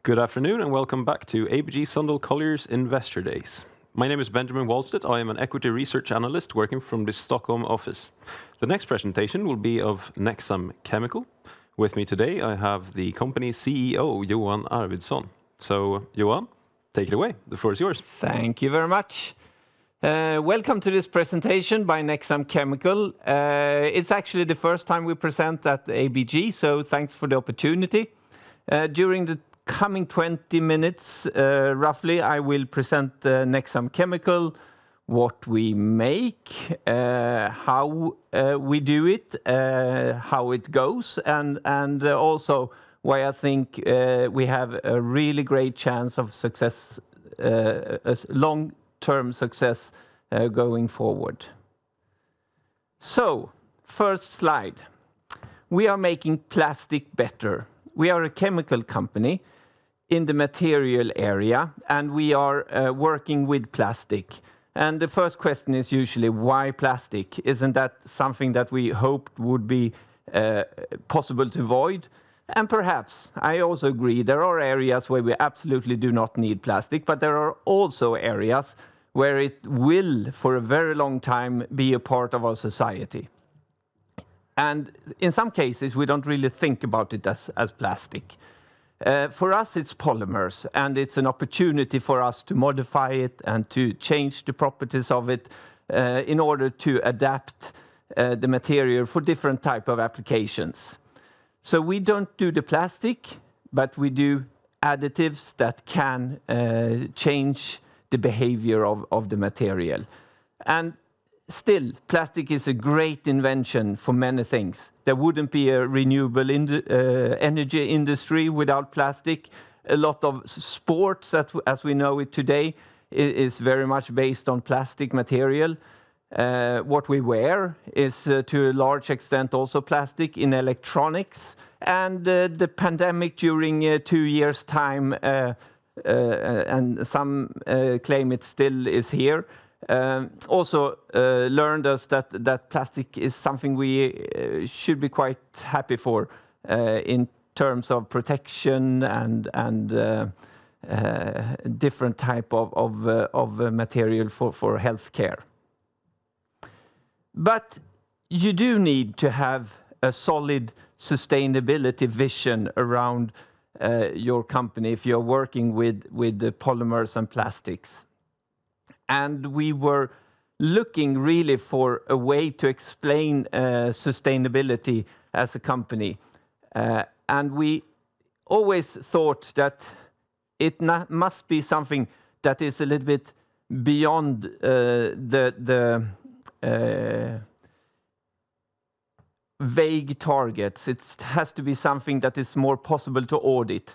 Good afternoon and welcome back to ABG Sundal Collier's Investor Days. My name is Benjamin Wallstedt. I am an equity research analyst working from the Stockholm office. The next presentation will be of Nexam Chemical. With me today I have the company's CEO, Johan Arvidsson. So, Johan, take it away. The floor is yours. Thank you very much. Welcome to this presentation by Nexam Chemical. It's actually the first time we present at ABG, so thanks for the opportunity. During the coming 20 minutes, roughly, I will present Nexam Chemical, what we make, how we do it, how it goes, and also why I think we have a really great chance of success, a long-term success going forward. So, first slide. We are making plastic better. We are a chemical company in the material area, and we are working with plastic. And the first question is usually, why plastic? Isn't that something that we hoped would be possible to avoid? And perhaps, I also agree, there are areas where we absolutely do not need plastic, but there are also areas where it will, for a very long time, be a part of our society. And in some cases, we don't really think about it as plastic. For us, it's polymers, and it's an opportunity for us to modify it and to change the properties of it in order to adapt the material for different type of applications. So we don't do the plastic, but we do additives that can change the behavior of the material. And still, plastic is a great invention for many things. There wouldn't be a renewable energy industry without plastic. A lot of sports, as we know it today, is very much based on plastic material. What we wear is to a large extent also plastic in electronics. And the pandemic during 2 years' time, and some claim it still is here, also learned us that plastic is something we should be quite happy for in terms of protection and different type of material for healthcare. But you do need to have a solid sustainability vision around your company if you're working with the polymers and plastics. And we were looking really for a way to explain sustainability as a company. And we always thought that it must be something that is a little bit beyond the vague targets. It has to be something that is more possible to audit.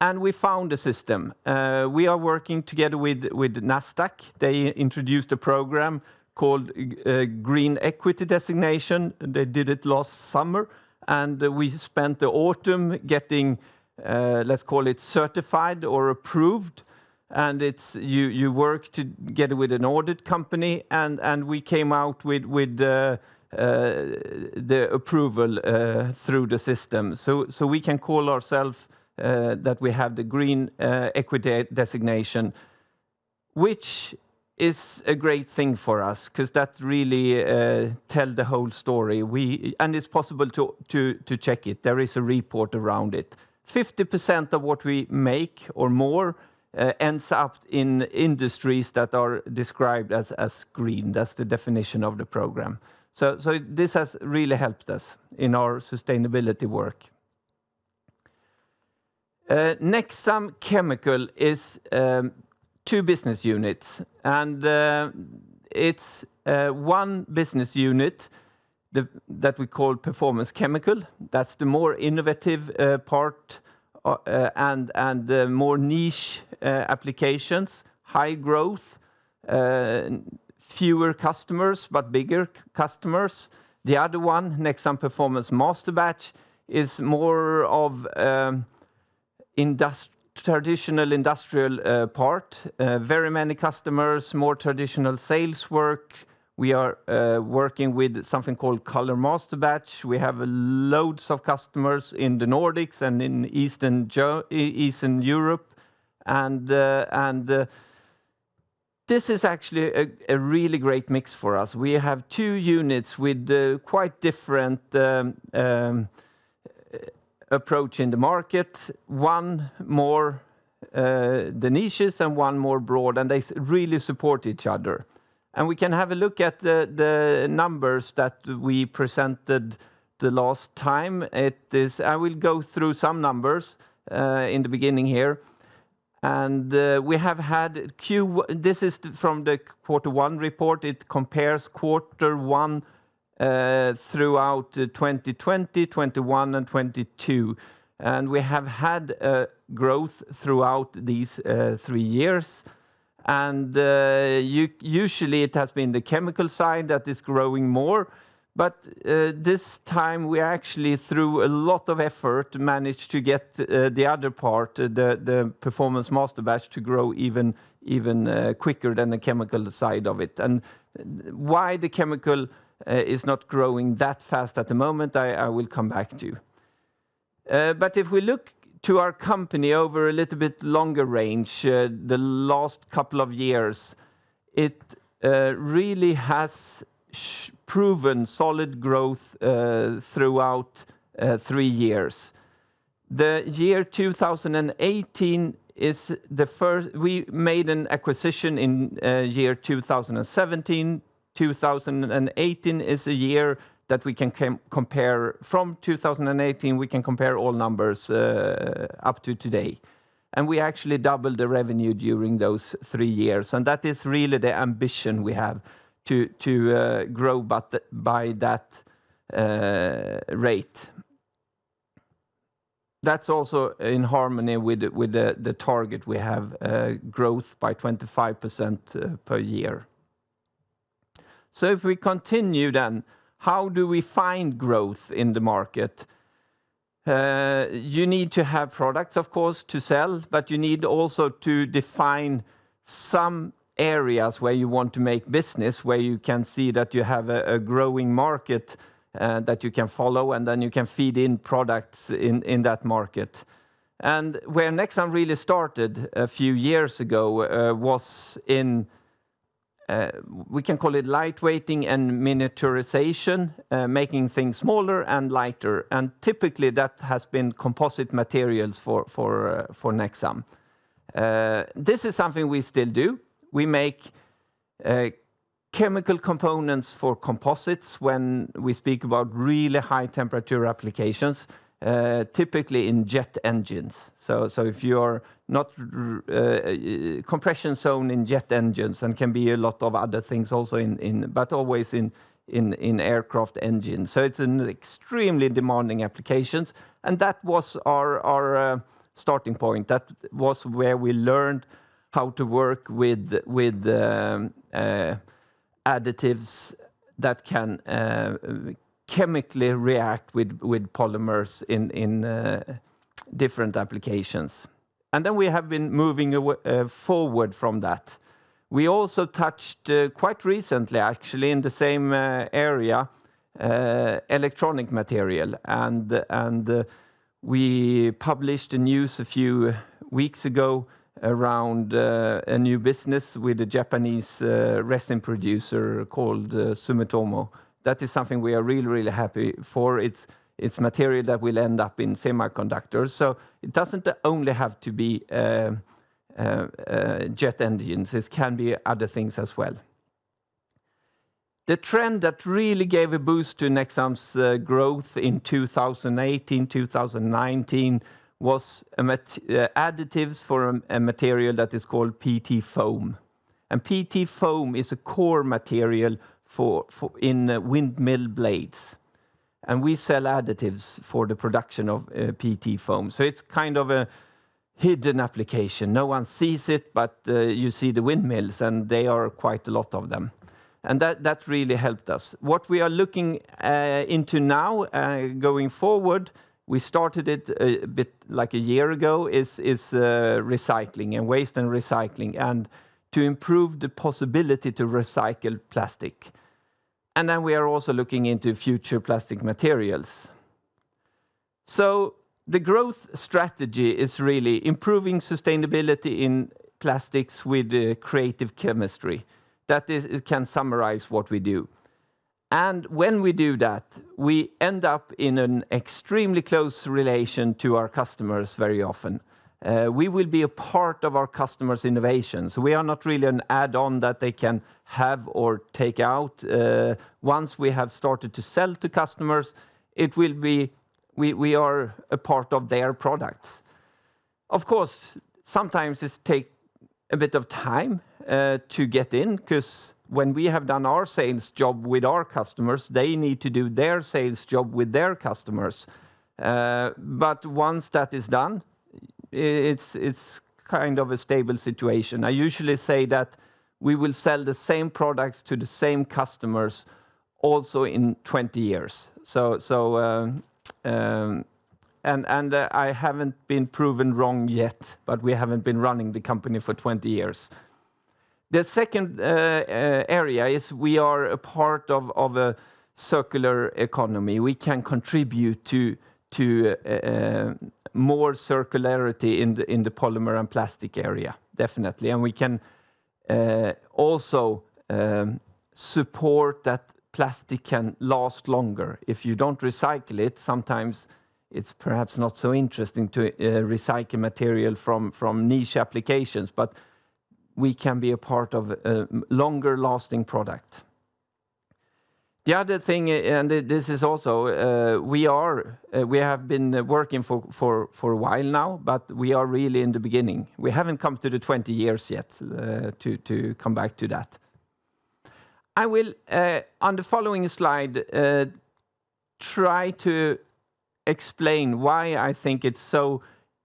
And we found a system. We are working together with Nasdaq. They introduced a program called Green Equity Designation. They did it last summer, and we spent the autumn getting, let's call it certified or approved. And it's you work together with an audit company, and we came out with the approval through the system. So we can call ourselves that we have the Green Equity Designation, which is a great thing for us, because that really tell the whole story. And it's possible to check it. There is a report around it. 50% of what we make or more ends up in industries that are described as green. That's the definition of the program. So this has really helped us in our sustainability work. Nexam Chemical is 2 business units, and it's one business unit that we call Performance Chemical. That's the more innovative part and more niche applications, high growth, fewer customers but bigger customers. The other one, Nexam Performance Master Batch, is more of traditional industrial part. Very many customers, more traditional sales work, We are working with something called color master batch. We have loads of customers in the Nordics and in Eastern Europe, and this is actually a really great mix for us. We have two units with quite different approach in the market. One more the niches and one more broad, and they really support each other. And we can have a look at the numbers that we presented the last time. I will go through some numbers in the beginning here. And we have had this is from the Q1 report. It compares Q1 throughout 2020, 21, and 22. And we have had growth throughout these 3 years. And usually it has been the chemical side that is growing more. But this time we actually, through a lot of effort, managed to get the other part, the performance master batch, to grow even quicker than the chemical side of it. And why the chemical is not growing that fast at the moment, I will come back to. But if we look to our company over a little bit longer range, the last couple of years, it really has proven solid growth throughout 3 years. The year 2018 is the first. We made an acquisition in year 2017. 2018 is a year that we can compare. From 2018, we can compare all numbers up to today. And we actually doubled the revenue during those 3 years. And that is really the ambition we have, to grow by that rate. That's also in harmony with the target we have, growth by 25% per year. So if we continue then, how do we find growth in the market? You need to have products, of course, to sell, but you need also to define some areas where you want to make business, where you can see that you have a growing market that you can follow, and then you can feed in products in that market. And where Nexam really started a few years ago was in, we can call it lightweighting and miniaturization, making things smaller and lighter. And typically that has been composite materials for Nexam. This is something we still do. We make chemical components for composites when we speak about really high temperature applications, typically in jet engines. So if you're not compression zone in jet engines, and can be a lot of other things also but always in aircraft engines. So it's an extremely demanding applications, and that was our starting point. That was where we learned how to work with additives that can chemically react with polymers in different applications. And then we have been moving forward from that. We also touched quite recently, actually, in the same area, electronic material. And we published a news a few weeks ago around a new business with a Japanese resin producer called Sumitomo. That is something we are really, really happy for. It's material that will end up in semiconductors. So it doesn't only have to be jet engines. It can be other things as well. The trend that really gave a boost to Nexam's growth in 2018, 2019 was additives for a material that is called PT foam. And PT foam is a core material in windmill blades. And we sell additives for the production of PT foam. So it's kind of a hidden application. No one sees it, but you see the windmills, and they are quite a lot of them. And that really helped us. What we are looking into now, going forward, we started it a bit like a year ago, is recycling and waste and recycling, and to improve the possibility to recycle plastic. And then we are also looking into future plastic materials. So the growth strategy is really improving sustainability in plastics with creative chemistry. That is, it can summarize what we do. And when we do that, we end up in an extremely close relation to our customers very often. We will be a part of our customers' innovations. We are not really an add-on that they can have or take out. Once we have started to sell to customers, it will be, we are a part of their products. Of course, sometimes it takes a bit of time to get in, because when we have done our sales job with our customers, they need to do their sales job with their customers. But once that is done, it's kind of a stable situation. I usually say that we will sell the same products to the same customers also in 20 years. I haven't been proven wrong yet, but we haven't been running the company for 20 years. The second area is we are a part of a circular economy. We can contribute to more circularity in the polymer and plastic area, definitely. And we can also support that plastic can last longer. If you don't recycle it, sometimes it's perhaps not so interesting to recycle material from niche applications, but we can be a part of a longer lasting product. The other thing, and this is also, we have been working for a while now, but we are really in the beginning. We haven't come to the 20 years yet, to come back to that. I will, on the following slide, try to explain why I think it's so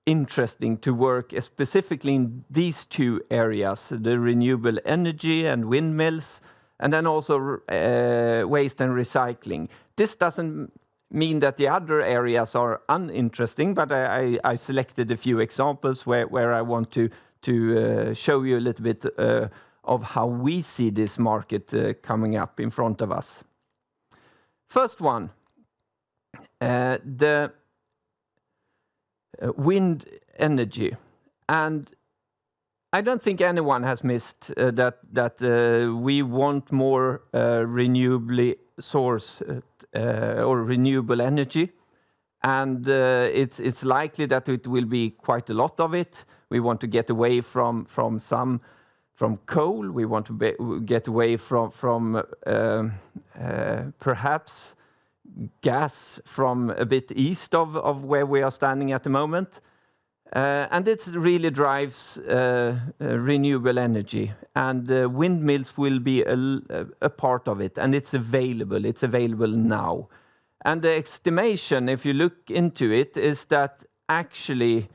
interesting to work specifically in these two areas, the renewable energy and windmills, and then also waste and recycling. This doesn't mean that the other areas are uninteresting, but I selected a few examples where I want to show you a little bit of how we see this market coming up in front of us. First one, the wind energy. And I don't think anyone has missed that we want more renewably sourced or renewable energy. And it's likely that it will be quite a lot of it. We want to get away from coal. We want to get away from perhaps gas from a bit east of where we are standing at the moment. And it really drives renewable energy. And windmills will be a part of it. And it's available. It's available now. And the estimation, if you look into it, is that actually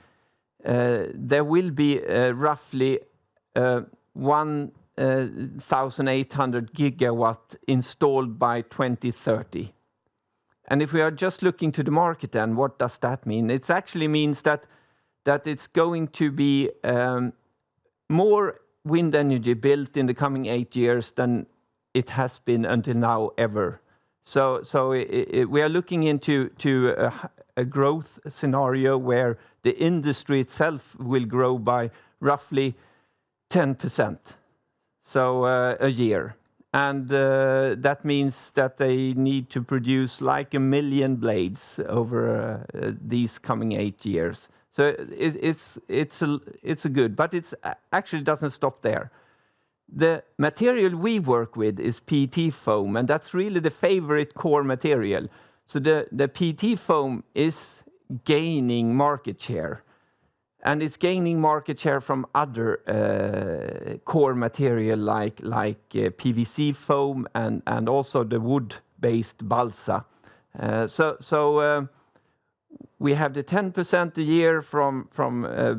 there will be roughly 1,800 gigawatt installed by 2030. And if we are just looking to the market, then what does that mean? It actually means that it's going to be more wind energy built in the coming 8 years than it has been until now ever. So we are looking into a growth scenario where the industry itself will grow by roughly 10%, so a year. And that means that they need to produce like 1 million blades over these coming 8 years. So it's a good, but it's actually doesn't stop there. The material we work with is PET foam, and that's really the favorite core material. So the PET foam is gaining market share, and it's gaining market share from other core material like PVC foam and also the wood-based balsa. We have the 10% a year from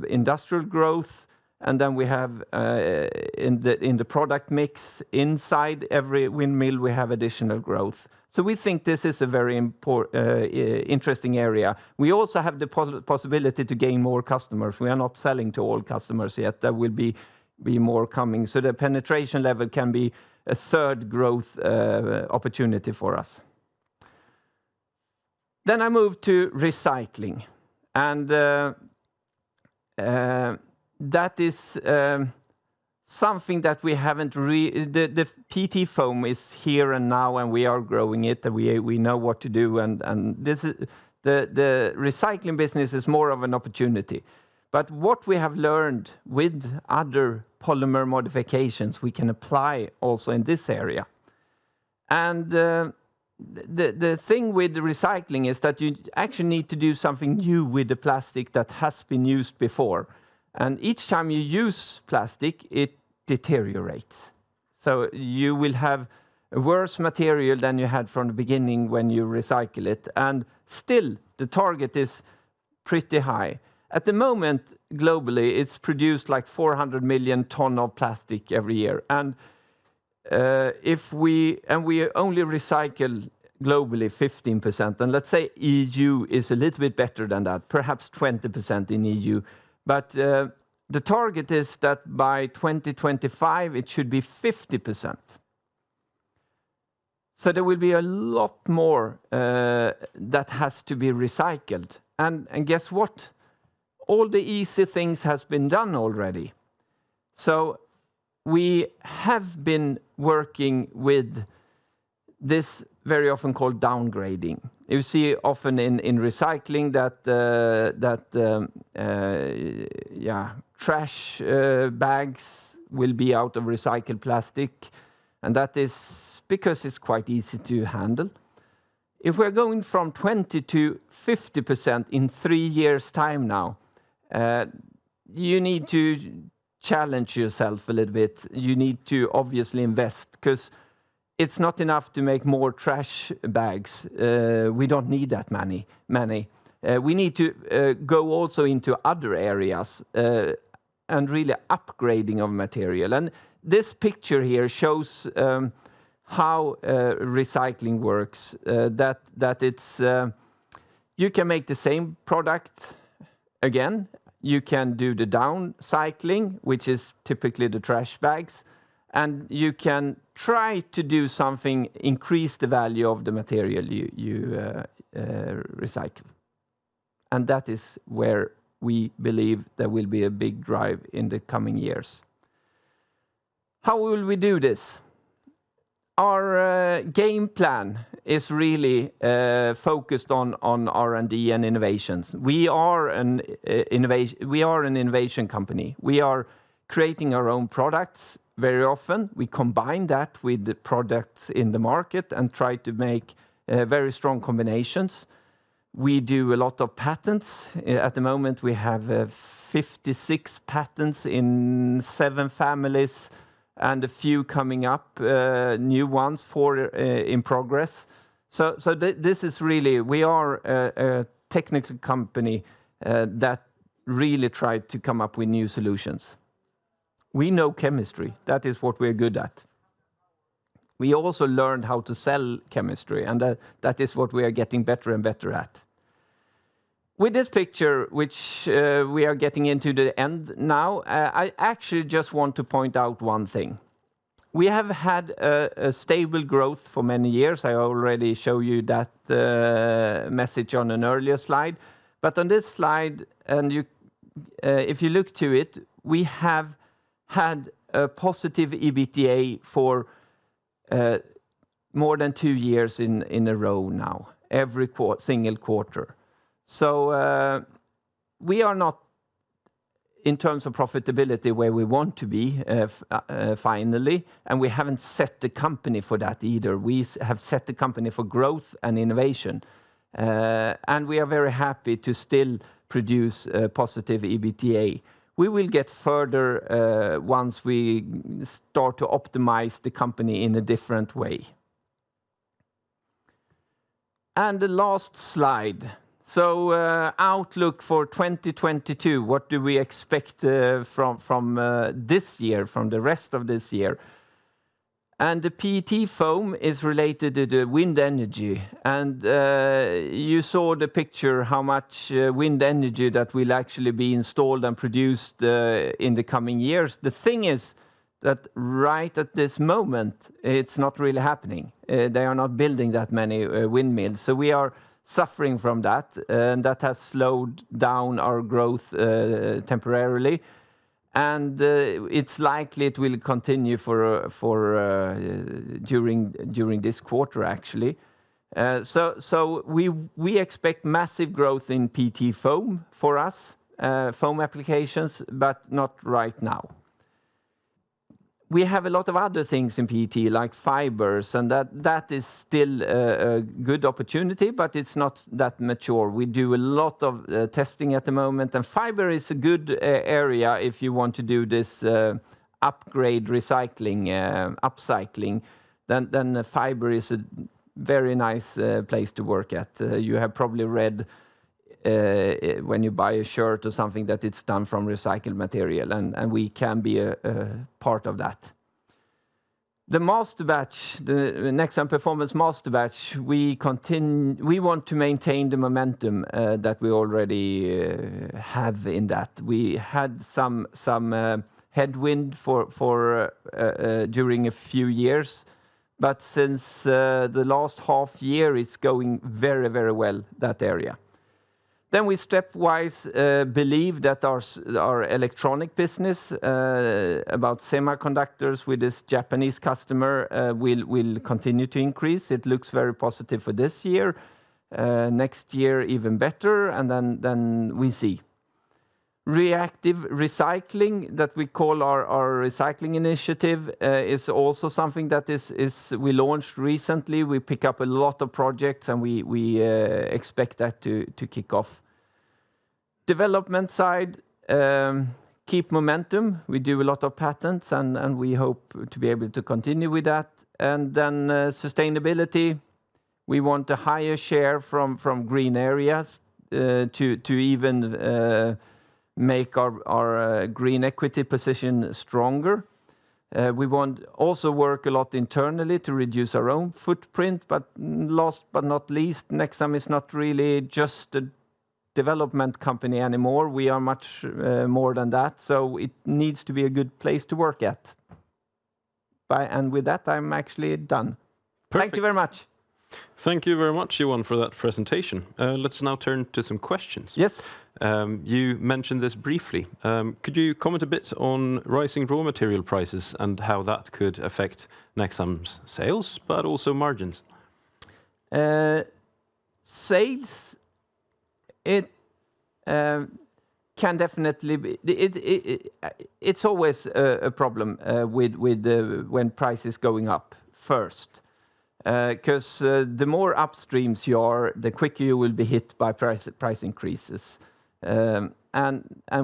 industrial growth, and then we have in the product mix inside every windmill we have additional growth. So we think this is a very interesting area. We also have the possibility to gain more customers. We are not selling to all customers yet. There will be more coming. So the penetration level can be a third growth opportunity for us. Then I move to recycling, and that is something that we haven't the PT foam is here and now, and we are growing it, and we know what to do, and this is the recycling business is more of an opportunity. But what we have learned with other polymer modifications, we can apply also in this area. And the thing with the recycling is that you actually need to do something new with the plastic that has been used before. And each time you use plastic, it deteriorates. So you will have a worse material than you had from the beginning when you recycle it. And still, the target is pretty high. At the moment, globally, it's produced like 400 million tons of plastic every year. And we only recycle globally 15%, and let's say EU is a little bit better than that, perhaps 20% in EU. But the target is that by 2025 it should be 50%. So there will be a lot more that has to be recycled. And guess what? All the easy things has been done already. So we have been working with this very often called downgrading. You see often in recycling that trash bags will be out of recycled plastic, and that is because it's quite easy to handle. If we're going from 20 to 50% in 3 years' time now, you need to challenge yourself a little bit. You need to obviously invest, because it's not enough to make more trash bags. We don't need that many. We need to go also into other areas and really upgrading of material. And this picture here shows how recycling works. That it's you can make the same product again. You can do the downcycling, which is typically the trash bags, and you can try to do something, increase the value of the material you recycle. And that is where we believe there will be a big drive in the coming years. How will we do this? Our game plan is really focused on R&D and innovations. We are an innovation company. We are creating our own products very often. We combine that with the products in the market and try to make very strong combinations. We do a lot of patents. At the moment, we have 56 patents in 7 families, and a few coming up, new ones, 4 in progress. So this is really, we are a technical company that really try to come up with new solutions. We know chemistry. That is what we're good at. We also learned how to sell chemistry, and that is what we are getting better and better at. With this picture, which we are getting into the end now, I actually just want to point out one thing. We have had a stable growth for many years. I already showed you that message on an earlier slide. But on this slide, and if you look to it, we have had a positive EBITDA for more than 2 years in a row now, every single quarter. So we are not, in terms of profitability, where we want to be finally, and we haven't set the company for that either. We have set the company for growth and innovation, and we are very happy to still produce a positive EBITDA. We will get further once we start to optimize the company in a different way. And the last slide. So outlook for 2022, what do we expect from this year, from the rest of this year? And the PET foam is related to the wind energy. And you saw the picture how much wind energy that will actually be installed and produced in the coming years. The thing is that right at this moment, it's not really happening. They are not building that many windmills. So we are suffering from that, and that has slowed down our growth temporarily. And it's likely it will continue during this quarter, actually. So we expect massive growth in PT foam for us, foam applications, but not right now. We have a lot of other things in PET, like fibers, and that is still a good opportunity, but it's not that mature. We do a lot of testing at the moment, and fiber is a good area if you want to do this upgrade recycling, upcycling. Then fiber is a very nice place to work at. You have probably read when you buy a shirt or something that it's done from recycled material, and we can be a part of that. The master batch, the Nexam Performance Master Batch, we want to maintain the momentum that we already have in that. We had some headwind during a few years, but since the last half year, it's going very, very well, that area. Then we stepwise believe that our electronic business about semiconductors with this Japanese customer will continue to increase. It looks very positive for this year. Next year, even better, and then we see. Reactive recycling, that we call our recycling initiative, is also something that we launched recently. We pick up a lot of projects, and we expect that to kick off. Development side, keep momentum. We do a lot of patents, and we hope to be able to continue with that. And then sustainability, we want a higher share from green areas to even make our green equity position stronger. We want also work a lot internally to reduce our own footprint, but last but not least, Nexam is not really just a development company anymore. We are much more than that, so it needs to be a good place to work at. And with that, I'm actually done. Perfect. Thank you very much. Thank you very much, Johan, for that presentation. Let's now turn to some questions. Yes. You mentioned this briefly. Could you comment a bit on rising raw material prices and how that could affect Nexam's sales, but also margins? Sales, it can definitely be. It's always a problem with when prices going up first. Because the more upstreams you are, the quicker you will be hit by price increases. And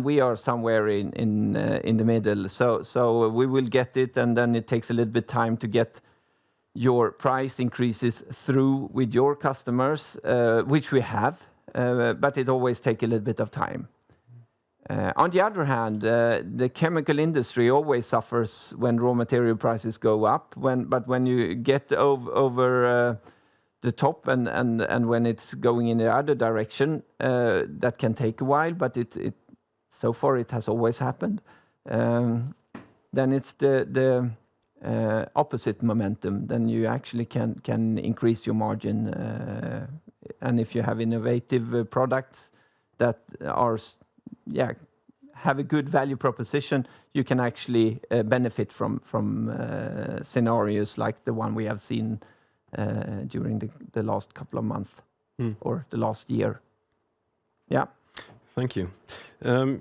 we are somewhere in the middle. So we will get it, and then it takes a little bit time to get your price increases through with your customers, which we have, but it always takes a little bit of time. On the other hand, the chemical industry always suffers when raw material prices go up. But when you get over the top and when it's going in the other direction, that can take a while. But so far it has always happened. Then it's the opposite momentum. Then you actually can increase your margin. And if you have innovative products that are have a good value proposition, you can actually benefit from scenarios like the one we have seen during the last couple of months or the last year. Yeah. Thank you.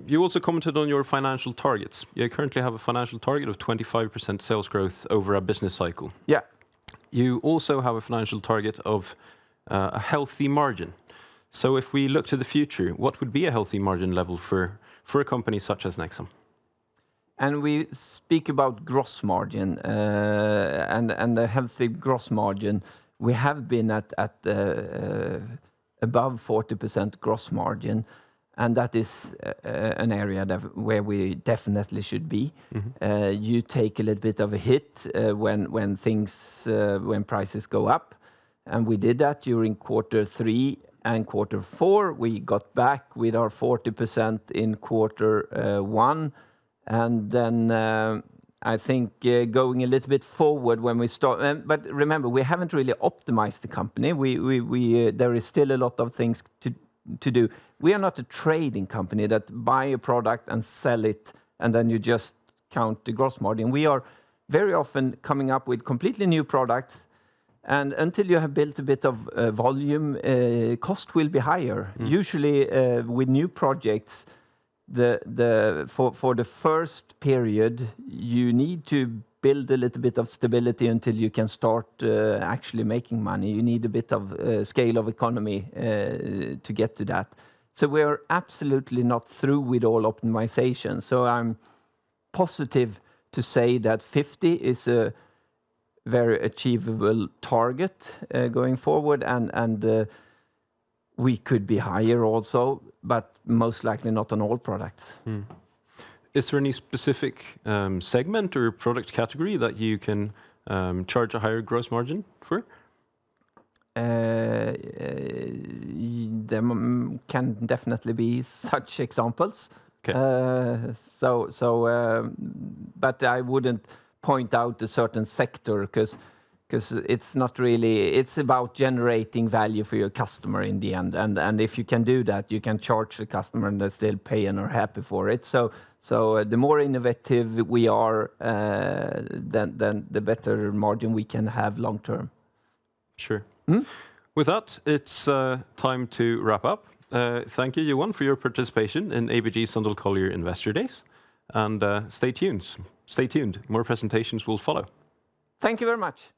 You also commented on your financial targets. You currently have a financial target of 25% sales growth over a business cycle. Yeah. You also have a financial target of a healthy margin. So if we look to the future, what would be a healthy margin level for a company such as Nexam? And we speak about gross margin and a healthy gross margin. We have been at above 40% gross margin, and that is an area where we definitely should be. Mm-hmm. You take a little bit of a hit when prices go up, and we did that during Q3 and Q4. We got back with our 40% in Q1, and then I think going a little bit forward when we start, but remember, we haven't really optimized the company. There is still a lot of things to do. We are not a trading company that buy a product and sell it, and then you just count the gross margin. We are very often coming up with completely new products, and until you have built a bit of volume, cost will be higher. Usually, with new projects, for the first period, you need to build a little bit of stability until you can start actually making money. You need a bit of scale of economy to get to that. So we are absolutely not through with all optimization. So I'm positive to say that 50 is a very achievable target going forward, and we could be higher also, but most likely not on all products. Is there any specific segment or product category that you can charge a higher gross margin for? There can definitely be such examples. Okay. But I wouldn't point out a certain sector because it's not really, it's about generating value for your customer in the end. And if you can do that, you can charge the customer and they still pay and are happy for it. So the more innovative we are, then the better margin we can have long term. Sure. With that, it's time to wrap up. Thank you, Johan, for your participation in ABG Sundal Collier Investor Days. And stay tuned. More presentations will follow. Thank you very much.